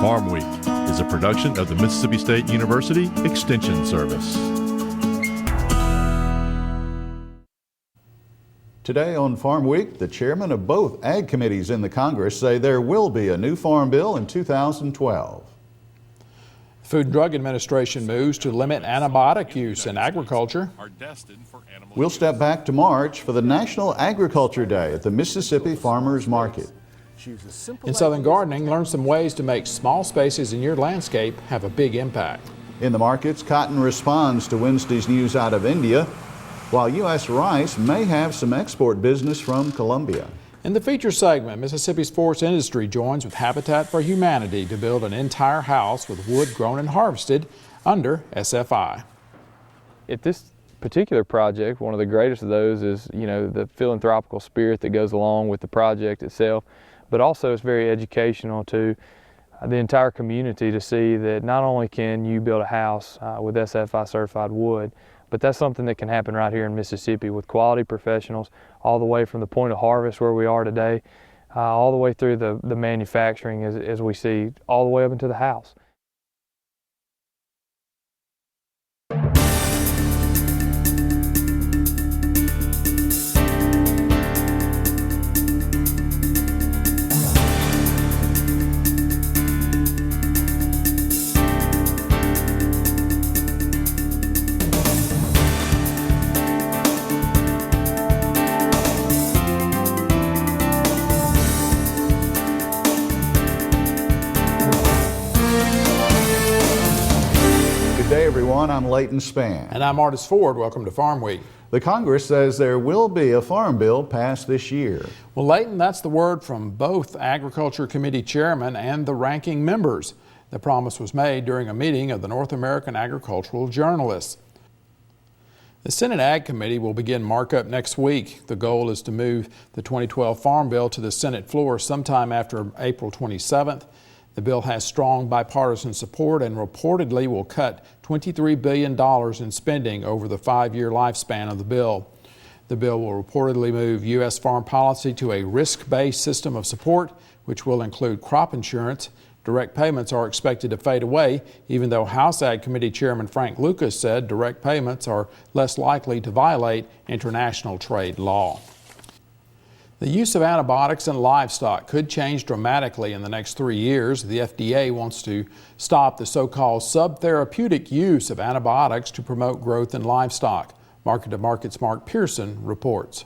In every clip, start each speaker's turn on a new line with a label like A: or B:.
A: Farm Week is a production of the Mississippi State University Extension Service.
B: Today on Farm Week, the chairman of both ag committees in the Congress say there will be a new farm bill in 2012.
C: The Food and Drug Administration moves to limit antibiotic use in agriculture.
B: We'll step back to March for the National Agriculture Day at the Mississippi Farmers Market.
C: In Southern Gardening, learn some ways to make small spaces in your landscape have a big impact.
B: In the markets, cotton responds to Wednesday's news out of India, while U.S. rice may have some export business from Colombia.
C: In the feature segment, Mississippi's forest industry joins with Habitat for Humanity to build an entire house with wood grown and harvested under SFI.
D: At this particular project, one of the greatest of those is, the philanthropical spirit that goes along with the project itself, but also it's very educational to the entire community to see that not only can you build a house with SFI certified wood, but that's something that can happen right here in Mississippi with quality professionals all the way from the point of harvest where we are today, all the way through the manufacturing as we see all the way up into the house.
B: I'm Leighton Spann.
C: And I'm Artis Ford. Welcome to Farm Week.
B: The Congress says there will be a farm bill passed this year.
C: Well, Leighton, that's the word from both Agriculture Committee chairman and the ranking members. The promise was made during a meeting of the North American Agricultural Journalists. The Senate Ag Committee will begin markup next week. The goal is to move the 2012 Farm Bill to the Senate floor sometime after April 27th. The bill has strong bipartisan support and reportedly will cut $23 billion in spending over the 5-year lifespan of the bill. The bill will reportedly move U.S. farm policy to a risk-based system of support, which will include crop insurance. Direct payments are expected to fade away, even though House Ag Committee Chairman Frank Lucas said direct payments are less likely to violate international trade law. The use of antibiotics in livestock could change dramatically in the next 3 years. The FDA wants to stop the so-called subtherapeutic use of antibiotics to promote growth in livestock. Market to Market's Mark Pearson reports.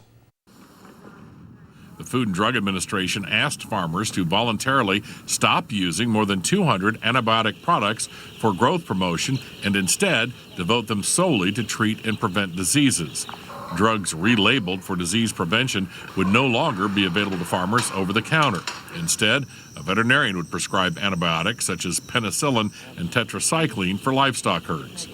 E: The Food and Drug Administration asked farmers to voluntarily stop using more than 200 antibiotic products for growth promotion and instead devote them solely to treat and prevent diseases. Drugs relabeled for disease prevention would no longer be available to farmers over the counter. Instead, a veterinarian would prescribe antibiotics such as penicillin and tetracycline for livestock herds.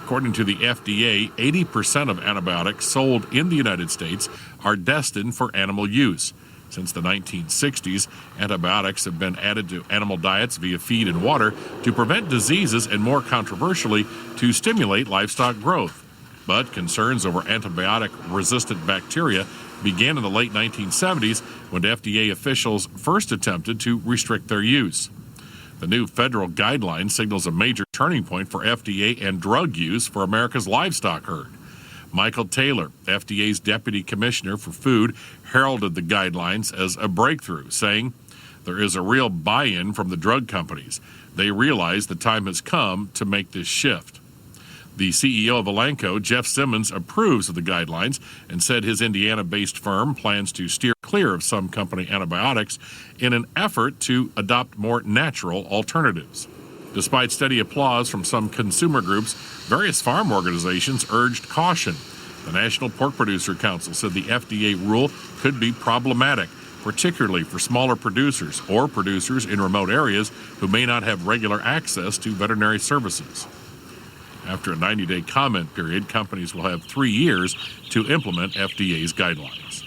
E: According to the FDA, 80% of antibiotics sold in the United States are destined for animal use. Since the 1960s, antibiotics have been added to animal diets via feed and water to prevent diseases and, more controversially, to stimulate livestock growth. But concerns over antibiotic-resistant bacteria began in the late 1970s when FDA officials first attempted to restrict their use. The new federal guideline signals a major turning point for FDA and drug use for America's livestock herd. Michael Taylor, FDA's Deputy Commissioner for Food, heralded the guidelines as a breakthrough, saying, "There is a real buy-in from the drug companies. They realize the time has come to make this shift." The CEO of Elanco, Jeff Simmons, approves of the guidelines and said his Indiana-based firm plans to steer clear of some company antibiotics in an effort to adopt more natural alternatives. Despite steady applause from some consumer groups, various farm organizations urged caution. The National Pork Producer Council said the FDA rule could be problematic, particularly for smaller producers or producers in remote areas who may not have regular access to veterinary services. After a 90-day comment period, companies will have 3 years to implement FDA's guidelines.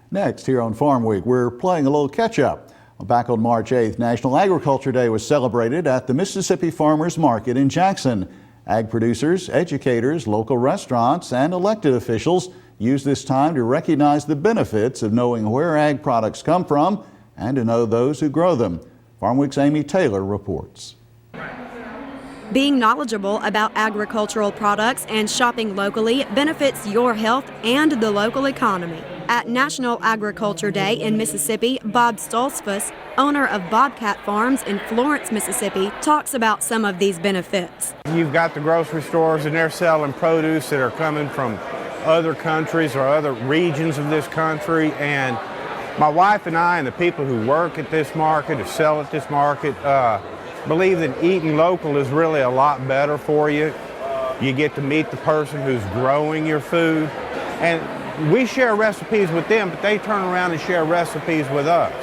B: Next, here on Farm Week, we're playing a little catch-up. Back on March 8th, National Agriculture Day was celebrated at the Mississippi Farmers Market in Jackson. Ag producers, educators, local restaurants, and elected officials used this time to recognize the benefits of knowing where ag products come from and to know those who grow them. FarmWeek's Amy Taylor reports.
F: Being knowledgeable about agricultural products and shopping locally benefits your health and the local economy. At National Agriculture Day in Mississippi, Bob Stolzfus, owner of Bobcat Farms in Florence, Mississippi, talks about some of these benefits.
G: You've got the grocery stores and they're selling produce that are coming from other countries or other regions of this country, and my wife and I and the people who work at this market or sell at this market believe that eating local is really a lot better for you. You get to meet the person who's growing your food, and we share recipes with them, but they turn around and share recipes with us.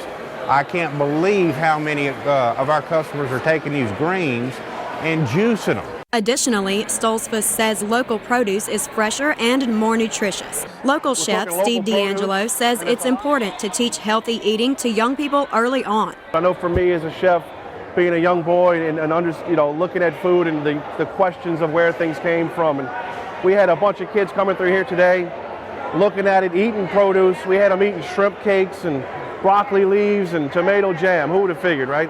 G: I can't believe how many of our customers are taking these greens and juicing them.
F: Additionally, Stolzfus says local produce is fresher and more nutritious. Local chef Steve D'Angelo says it's important to teach healthy eating to young people early on.
H: I know for me as a chef, being a young boy and looking at food and the questions of where things came from. And we had a bunch of kids coming through here today looking at it, eating produce. We had them eating shrimp cakes and broccoli leaves and tomato jam. Who would have figured, right?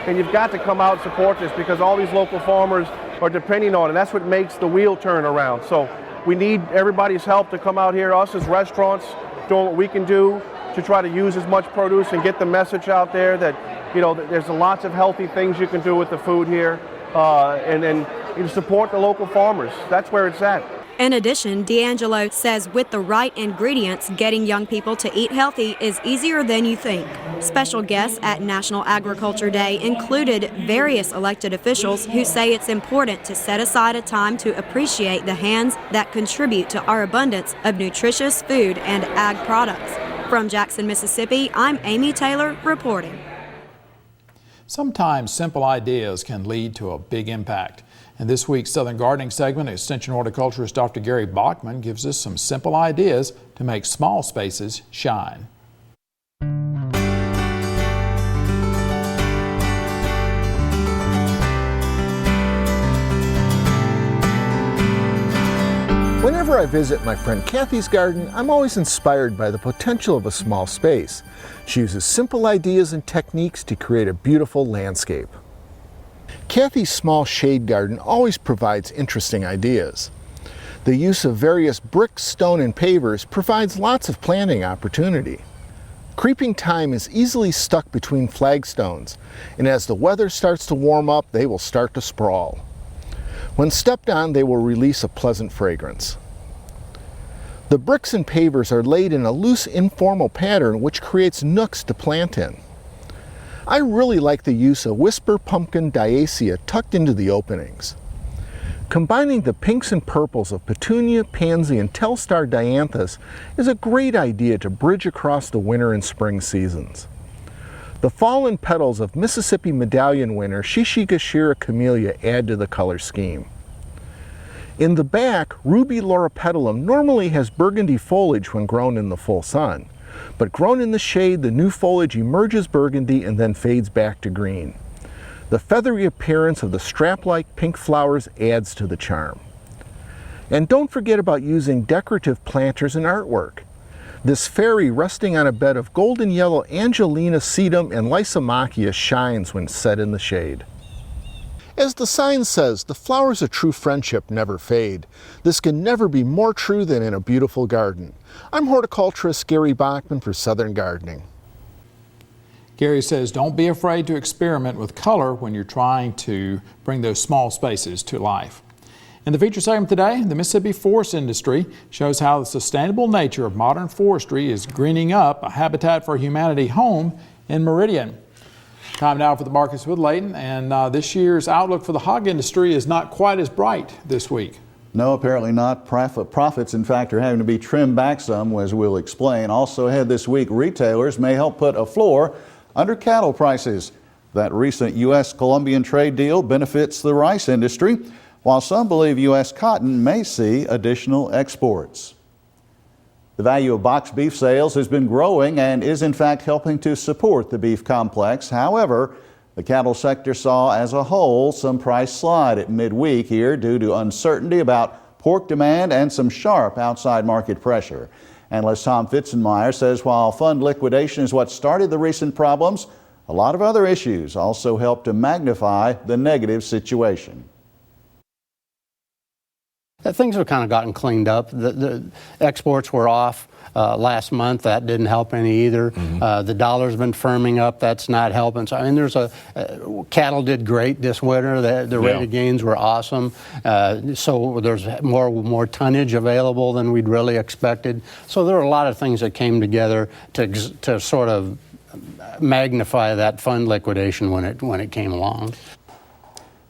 H: And you've got to come out and support this because all these local farmers are depending on it. That's what makes the wheel turn around. So we need everybody's help to come out here, us as restaurants, doing what we can do to try to use as much produce and get the message out there that there's lots of healthy things you can do with the food here, and support the local farmers. That's where it's at.
F: In addition, D'Angelo says with the right ingredients, getting young people to eat healthy is easier than you think. Special guests at National Agriculture Day included various elected officials who say it's important to set aside a time to appreciate the hands that contribute to our abundance of nutritious food and ag products. From Jackson, Mississippi, I'm Amy Taylor reporting.
C: Sometimes simple ideas can lead to a big impact. In this week's Southern Gardening segment, Extension Horticulturist Dr. Gary Bachman gives us some simple ideas to make small spaces shine.
I: Whenever I visit my friend Kathy's garden, I'm always inspired by the potential of a small space. She uses simple ideas and techniques to create a beautiful landscape. Kathy's small shade garden always provides interesting ideas. The use of various bricks, stone, and pavers provides lots of planting opportunity. Creeping thyme is easily stuck between flagstones, and as the weather starts to warm up, they will start to sprawl. When stepped on, they will release a pleasant fragrance. The bricks and pavers are laid in a loose, informal pattern which creates nooks to plant in. I really like the use of whisper pumpkin diaceae tucked into the openings. Combining the pinks and purples of petunia, pansy, and telstar dianthus is a great idea to bridge across the winter and spring seasons. The fallen petals of Mississippi medallion winter Shishigashira camellia add to the color scheme. In the back, ruby loropetalum normally has burgundy foliage when grown in the full sun, but grown in the shade, the new foliage emerges burgundy and then fades back to green. The feathery appearance of the strap-like pink flowers adds to the charm. And don't forget about using decorative planters and artwork. This fairy resting on a bed of golden yellow Angelina sedum and Lysomachia shines when set in the shade. As the sign says, the flowers of true friendship never fade. This can never be more true than in a beautiful garden. I'm horticulturist Gary Bachman for Southern Gardening.
C: Gary says don't be afraid to experiment with color when you're trying to bring those small spaces to life. In the feature segment today, the Mississippi forest industry shows how the sustainable nature of modern forestry is greening up a Habitat for Humanity home in Meridian. Time now for the markets with Layton, and this year's outlook for the hog industry is not quite as bright this week.
B: No, apparently not. Profits, in fact, are having to be trimmed back some, as we'll explain. Also ahead this week, retailers may help put a floor under cattle prices. That recent U.S.-Colombian trade deal benefits the rice industry, while some believe U.S. cotton may see additional exports. The value of boxed beef sales has been growing and is in fact helping to support the beef complex. However, the cattle sector saw as a whole some price slide at midweek here due to uncertainty about pork demand and some sharp outside market pressure. Analyst Tom Fitzenmeyer says while fund liquidation is what started the recent problems, A lot of other issues also help to magnify the negative situation.
J: Things have kind of gotten cleaned up. The exports were off last month. That didn't help any either. The dollar's been firming up. That's not helping. So I mean, there's cattle did great this winter. The rate of gains were awesome. So there's more tonnage available than we'd really expected. So there are a lot of things that came together to sort of magnify that fund liquidation when it came along.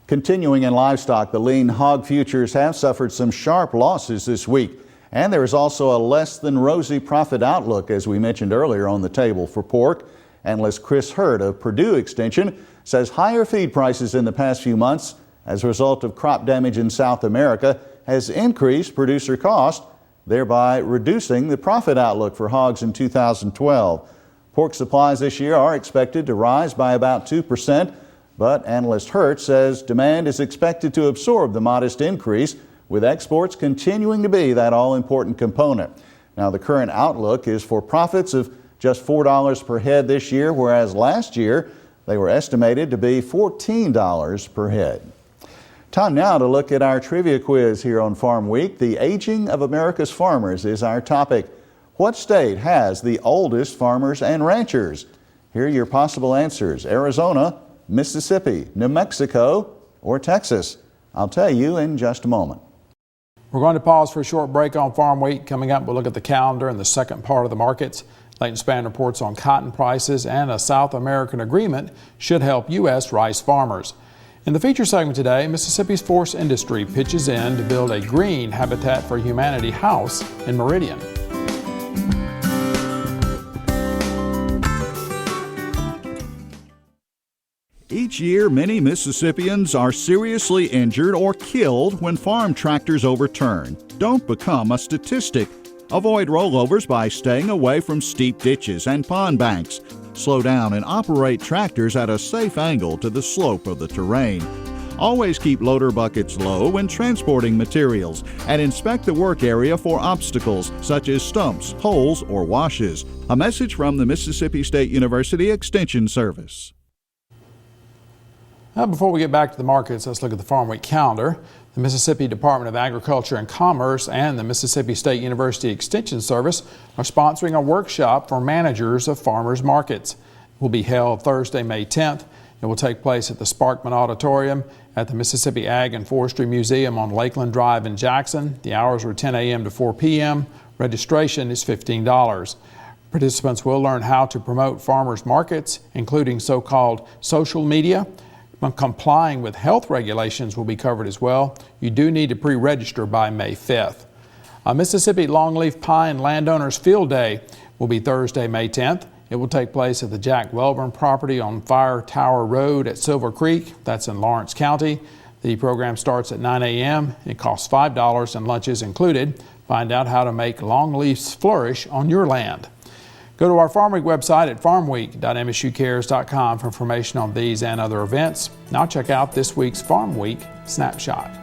B: Continuing in livestock, the lean hog futures have suffered some sharp losses this week. And there is also a less than rosy profit outlook, as we mentioned earlier, on the table for pork. Analyst Chris Hurd of Purdue Extension says higher feed prices in the past few months as a result of crop damage in South America has increased producer cost, thereby reducing the profit outlook for hogs in 2012. Pork supplies this year are expected to rise by about 2%. But analyst Hurt says demand is expected to absorb the modest increase, with exports continuing to be that all-important component. Now, the current outlook is for profits of just $4 per head this year, whereas last year they were estimated to be $14 per head. Time now to look at our trivia quiz here on Farm Week. The aging of America's farmers is our topic. What state has the oldest farmers and ranchers? Here are your possible answers: Arizona, Mississippi, New Mexico, or Texas. I'll tell you in just a moment.
C: We're going to pause for a short break on Farm Week. Coming up, we'll look at the calendar and the second part of the markets. Leighton Spann reports on cotton prices, and a South American agreement should help U.S. rice farmers. In the feature segment today, Mississippi's forest industry pitches in to build a green Habitat for Humanity house in Meridian.
K: Each year, many Mississippians are seriously injured or killed when farm tractors overturn. Don't become a statistic. Avoid rollovers by staying away from steep ditches and pond banks. Slow down and operate tractors at a safe angle to the slope of the terrain. Always keep loader buckets low when transporting materials, and inspect the work area for obstacles such as stumps, holes, or washes. A message from the Mississippi State University Extension Service.
C: Now, before we get back to the markets, let's look at the Farm Week calendar. The Mississippi Department of Agriculture and Commerce and the Mississippi State University Extension Service are sponsoring a workshop for managers of farmers markets. It will be held Thursday, May 10th. It will take place at the Sparkman Auditorium at the Mississippi Ag and Forestry Museum on Lakeland Drive in Jackson. The hours are 10 a.m. to 4 p.m. Registration is $15. Participants will learn how to promote farmers markets, including so-called social media. Complying with health regulations will be covered as well. You do need to pre-register by May 5th. Mississippi Longleaf Pine Landowners Field Day will be Thursday, May 10th. It will take place at the Jack Welborn property on Fire Tower Road at Silver Creek. That's in Lawrence County. The program starts at 9 a.m. It costs $5 and lunch is included. Find out how to make longleafs flourish on your land. Go to our Farm Week website at farmweek.msucares.com for information on these and other events. Now check out this week's Farm Week Snapshot.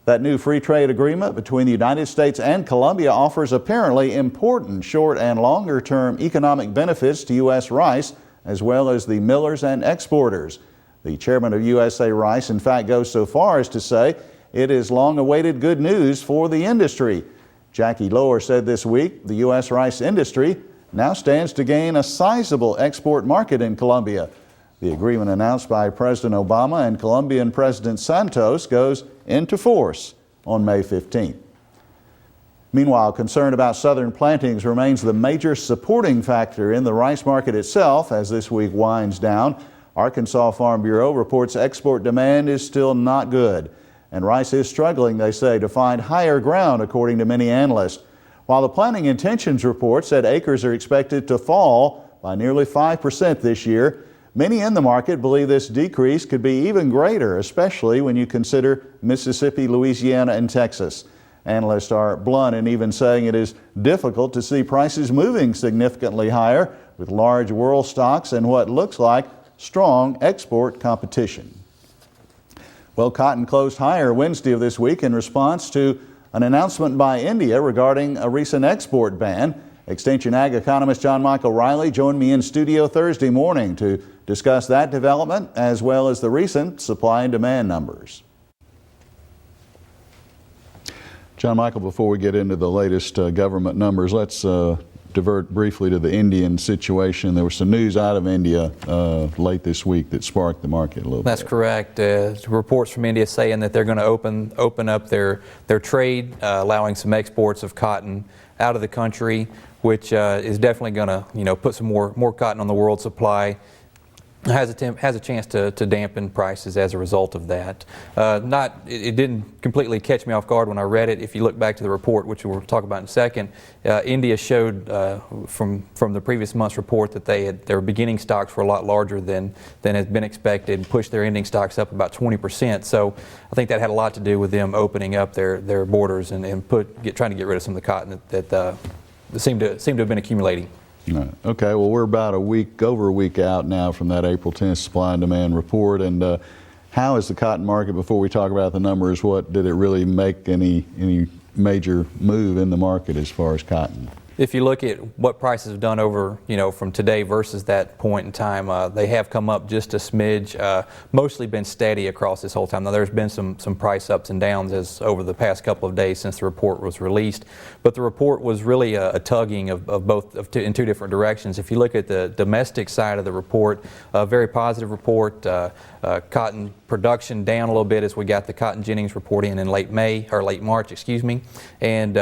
B: That new free trade agreement between the United States and Colombia offers apparently important short and longer term economic benefits to U.S. rice, as well as the millers and exporters. The chairman of USA Rice, in fact, goes so far as to say it is long-awaited good news for the industry. Jackie Lohr said this week the U.S. rice industry now stands to gain a sizable export market in Colombia. The agreement announced by President Obama and Colombian President Santos goes into force on May 15th. Meanwhile, concern about southern plantings remains the major supporting factor in the rice market itself as this week winds down. Arkansas Farm Bureau reports export demand is still not good, and rice is struggling, they say, to find higher ground, according to many analysts. While the planting intentions report said acres are expected to fall by nearly 5% this year, many in the market believe this decrease could be even greater, especially when you consider Mississippi, Louisiana, and Texas. Analysts are blunt in even saying it is difficult to see prices moving significantly higher with large world stocks and what looks like strong export competition. Well, cotton closed higher Wednesday of this week in response to an announcement by India regarding a recent export ban. Extension Ag economist John Michael Riley joined me in studio Thursday morning to discuss that development as well as the recent supply and demand numbers. John Michael, before we get into the latest government numbers, let's divert briefly to the Indian situation. There was some news out of India late this week that sparked the market a little bit.
L: That's correct. Reports from India saying that they're going to open up their trade, allowing some exports of cotton out of the country, which is definitely going to put some more cotton on the world supply. Has a chance to dampen prices as a result of that. It didn't completely catch me off guard when I read it. If you look back to the report, which we'll talk about in a second, India showed from the previous month's report that their beginning stocks were a lot larger than has been expected, and pushed their ending stocks up about 20%. So I think that had a lot to do with them opening up their borders and trying to get rid of some of the cotton that seemed to have been accumulating.
B: Okay, well, we're about over a week out now from that April 10th supply and demand report. And how is the cotton market, before we talk about the numbers, did it really make any major move in the market as far as cotton?
L: If you look at what prices have done over, from today versus that point in time, they have come up just a smidge, mostly been steady across this whole time. Now, there's been some price ups and downs over the past couple of days since the report was released, but the report was really a tugging in two different directions. If you look at the domestic side of the report, a very positive report. Cotton production down a little bit as we got the Cotton Jennings report in late March, excuse me, and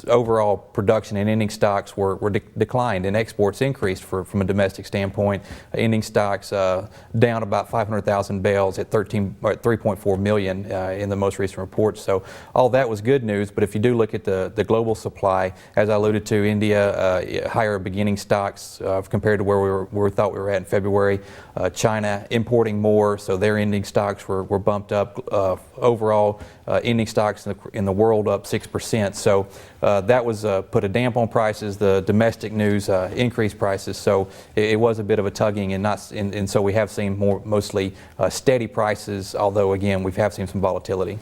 L: overall production and ending stocks were declined, and exports increased from a domestic standpoint. Ending stocks down about 500,000 bales at 3.4 million in the most recent report. So all that was good news. But if you do look at the global supply, as I alluded to, India higher beginning stocks compared to where we thought we were at in February. China importing more, so their ending stocks were bumped up. Overall, ending stocks in the world up 6%. So that was put a damp on prices. The domestic news increased prices. So it was a bit of a tugging, and so we have seen mostly steady prices. Although again, we have seen some volatility.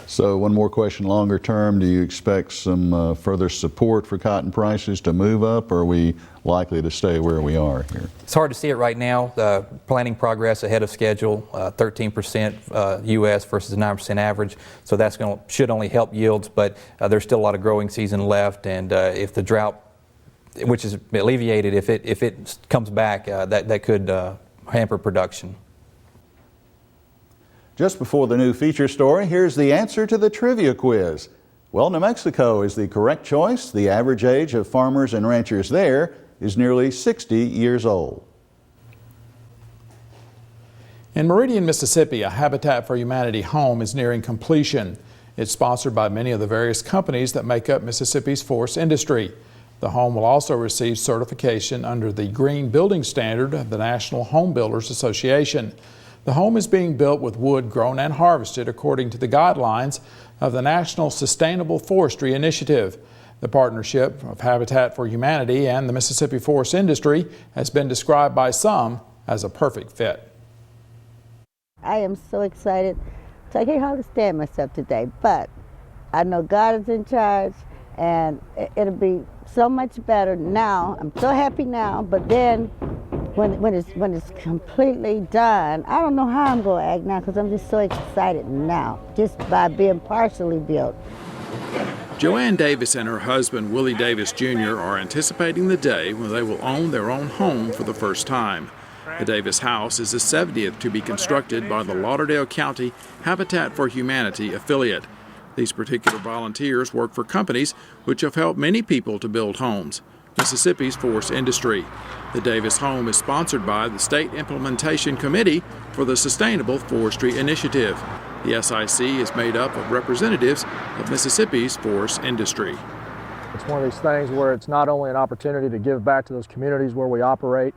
B: So one more question, longer term, do you expect some further support for cotton prices to move up, or are we likely to stay where we are here?
L: It's hard to see it right now. Planning progress ahead of schedule, 13% U.S. versus 9% average. So that's should only help yields, but there's still a lot of growing season left, and if the drought, which is alleviated, if it comes back, that could hamper production.
B: Just before the new feature story, here's the answer to the trivia quiz. Well, New Mexico is the correct choice. The average age of farmers and ranchers there is nearly 60 years old.
C: In Meridian, Mississippi, a Habitat for Humanity home is nearing completion. It's sponsored by many of the various companies that make up Mississippi's forest industry. The home will also receive certification under the Green Building Standard of the National Home Builders Association. The home is being built with wood grown and harvested according to the guidelines of the National Sustainable Forestry Initiative. The partnership of Habitat for Humanity and the Mississippi forest industry has been described by some as a perfect fit.
M: I am so excited. So I can't hardly stand myself today, but I know God is in charge, and it'll be so much better now. I'm so happy now, but then when it's completely done, I don't know how I'm going to act now, because I'm just so excited now, just by being partially built.
C: Joanne Davis and her husband, Willie Davis Jr., are anticipating the day when they will own their own home for the first time. The Davis house is the 70th to be constructed by the Lauderdale County Habitat for Humanity affiliate. These particular volunteers work for companies which have helped many people to build homes. Mississippi's forest industry. The Davis home is sponsored by the State Implementation Committee for the Sustainable Forestry Initiative. The SIC is made up of representatives of Mississippi's forest industry.
N: It's one of these things where it's not only an opportunity to give back to those communities where we operate,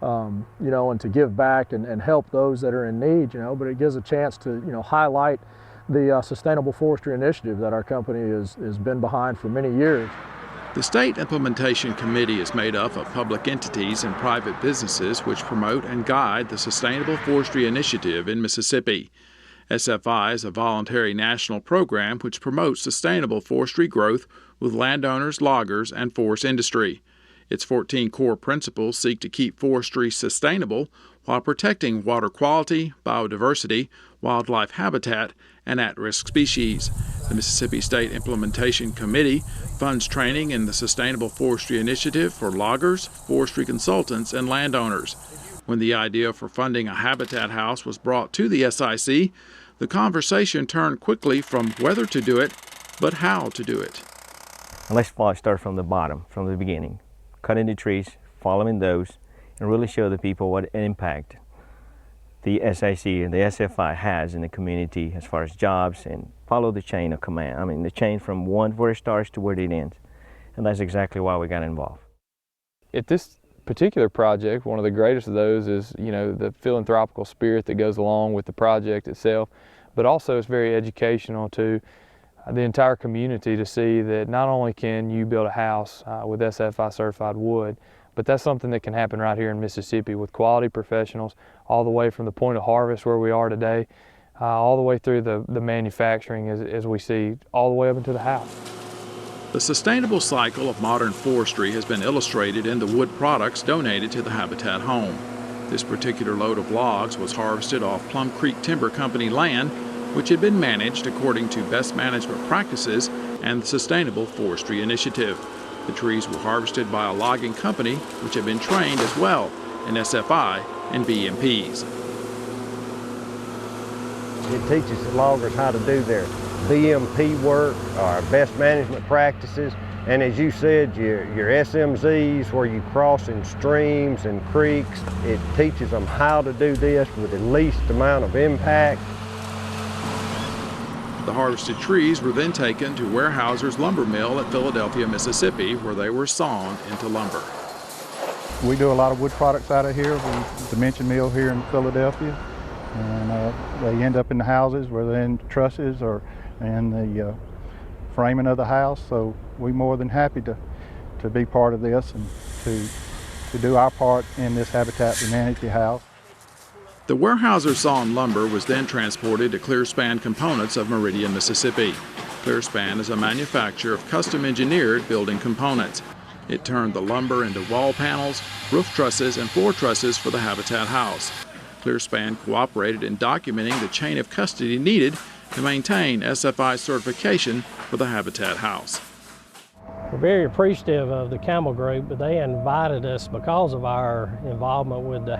N: and to give back and help those that are in need, but it gives a chance to, highlight the Sustainable Forestry Initiative that our company has been behind for many years.
C: The State Implementation Committee is made up of public entities and private businesses which promote and guide the Sustainable Forestry Initiative in Mississippi. SFI is a voluntary national program which promotes sustainable forestry growth with landowners, loggers, and forest industry. Its 14 core principles seek to keep forestry sustainable while protecting water quality, biodiversity, wildlife habitat, and at-risk species. The Mississippi State Implementation Committee funds training in the Sustainable Forestry Initiative for loggers, forestry consultants, and landowners. When the idea for funding a habitat house was brought to the SIC, the conversation turned quickly from whether to do it, but how to do it.
O: Let's start from the bottom, from the beginning. Cutting the trees, following those, and really show the people what impact the SIC and the SFI has in the community as far as jobs, and follow the chain of command. I mean, the chain from where it starts to where it ends. And that's exactly why we got involved.
D: At this particular project, one of the greatest of those is, the philanthropical spirit that goes along with the project itself, but also it's very educational to the entire community to see that not only can you build a house with SFI certified wood, but that's something that can happen right here in Mississippi with quality professionals all the way from the point of harvest where we are today, all the way through the manufacturing as we see all the way up into the house. The sustainable cycle of modern forestry has been illustrated in the wood products donated to the Habitat home. This particular load of logs was harvested off Plum Creek Timber Company land, which had been managed according to best management practices and the Sustainable Forestry Initiative. The trees were harvested by a logging company which had been trained as well in SFI and BMPs.
P: It teaches the loggers how to do their BMP work, our best management practices, and as you said, your SMZs where you cross in streams and creeks. It teaches them how to do this with the least amount of impact.
C: The harvested trees were then taken to Weyerhaeuser's lumber mill at Philadelphia, Mississippi, where they were sawn into lumber.
Q: We do a lot of wood products out of here, the Dimension Mill here in Philadelphia, and they end up in the houses, whether in trusses or in the framing of the house. So we're more than happy to be part of this and to do our part in this Habitat for Humanity house.
C: The Weyerhaeuser sawn lumber was then transported to Clearspan Components of Meridian, Mississippi. Clearspan is a manufacturer of custom-engineered building components. It turned the lumber into wall panels, roof trusses, and floor trusses for the Habitat house. Clearspan cooperated in documenting the chain of custody needed to maintain SFI certification for the Habitat house.
R: We're very appreciative of the Campbell Group, but they invited us because of our involvement with the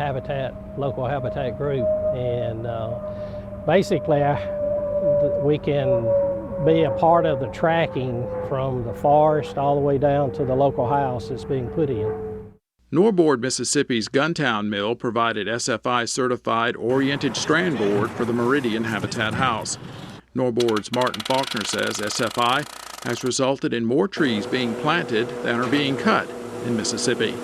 R: local Habitat group. And basically, we can be a part of the tracking from the forest all the way down to the local house that's being put in.
C: Norboard, Mississippi's Guntown Mill provided SFI certified oriented strand board for the Meridian Habitat house. Norboard's Martin Faulkner says SFI has resulted in more trees being planted than are being cut in Mississippi.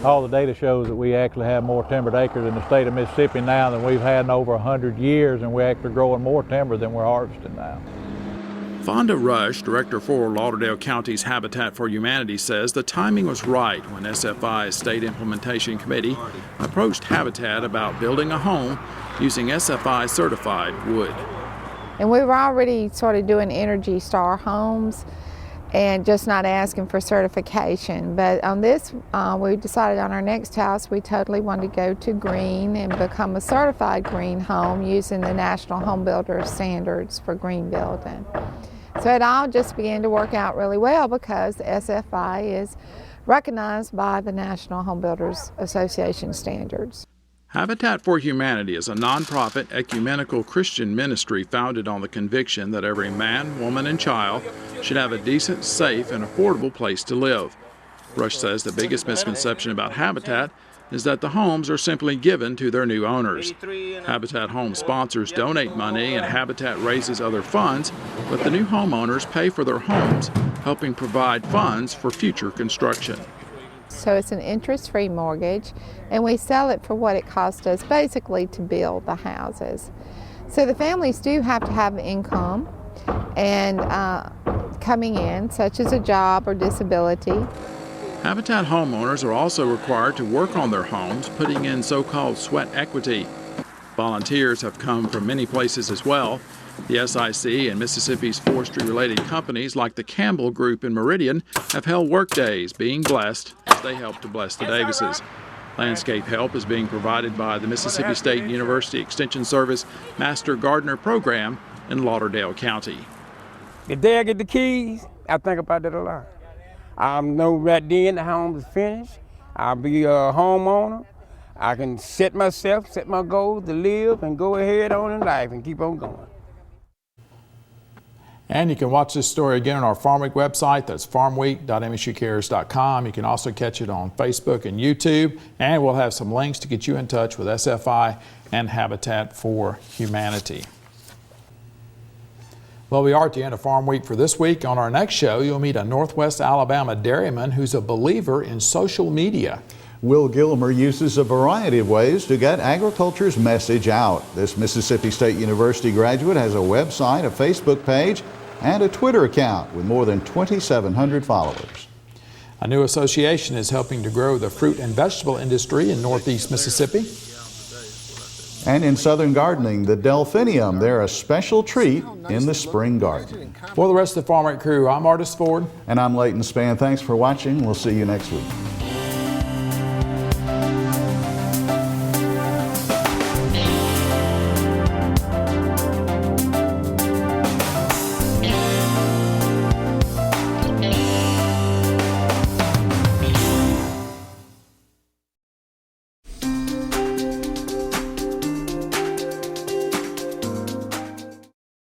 S: All the data shows that we actually have more timbered acres in the state of Mississippi now than we've had in over 100 years, and we're actually growing more timber than we're harvesting now.
C: Fonda Rush, director for Lauderdale County's Habitat for Humanity, says the timing was right when SFI's State Implementation Committee approached Habitat about building a home using SFI certified wood.
T: And we were already sort of doing Energy Star homes and just not asking for certification. But on this, we decided on our next house, we totally wanted to go to green and become a certified green home using the National Home Builder Standards for green building. So it all just began to work out really well because the SFI is recognized by the National Home Builders Association standards.
C: Habitat for Humanity is a nonprofit ecumenical Christian ministry founded on the conviction that every man, woman, and child should have a decent, safe, and affordable place to live. Rush says the biggest misconception about Habitat is that the homes are simply given to their new owners. Habitat home sponsors donate money and Habitat raises other funds, but the new homeowners pay for their homes, helping provide funds for future construction.
T: So it's an interest-free mortgage, and we sell it for what it cost us basically to build the houses. So the families do have to have income and coming in, such as a job or disability.
C: Habitat homeowners are also required to work on their homes, putting in so-called sweat equity. Volunteers have come from many places as well. The SIC and Mississippi's forestry-related companies like the Campbell Group in Meridian have held work days being blessed as they help to bless the Davises. Landscape help is being provided by the Mississippi State University Extension Service Master Gardener Program in Lauderdale County.
U: The day I get the keys, I think about that a lot. I know right then the home is finished. I'll be a homeowner. I can set my goals to live and go ahead on in life and keep on going.
C: And you can watch this story again on our Farm Week website. That's farmweek.msucares.com. You can also catch it on Facebook and YouTube. And we'll have some links to get you in touch with SFI and Habitat for Humanity. Well, we are at the end of Farm Week for this week. On our next show, you'll meet a Northwest Alabama dairyman who's a believer in social media.
B: Will Gilmer uses a variety of ways to get agriculture's message out. This Mississippi State University graduate has a website, a Facebook page, and a Twitter account with more than 2,700 followers.
C: A new association is helping to grow the fruit and vegetable industry in Northeast Mississippi.
B: And in southern gardening, the delphinium, they're a special treat in the spring garden.
C: For the rest of the Farm Week crew, I'm Artis Ford.
B: And I'm Leighton Spann. Thanks for watching. We'll see you next week.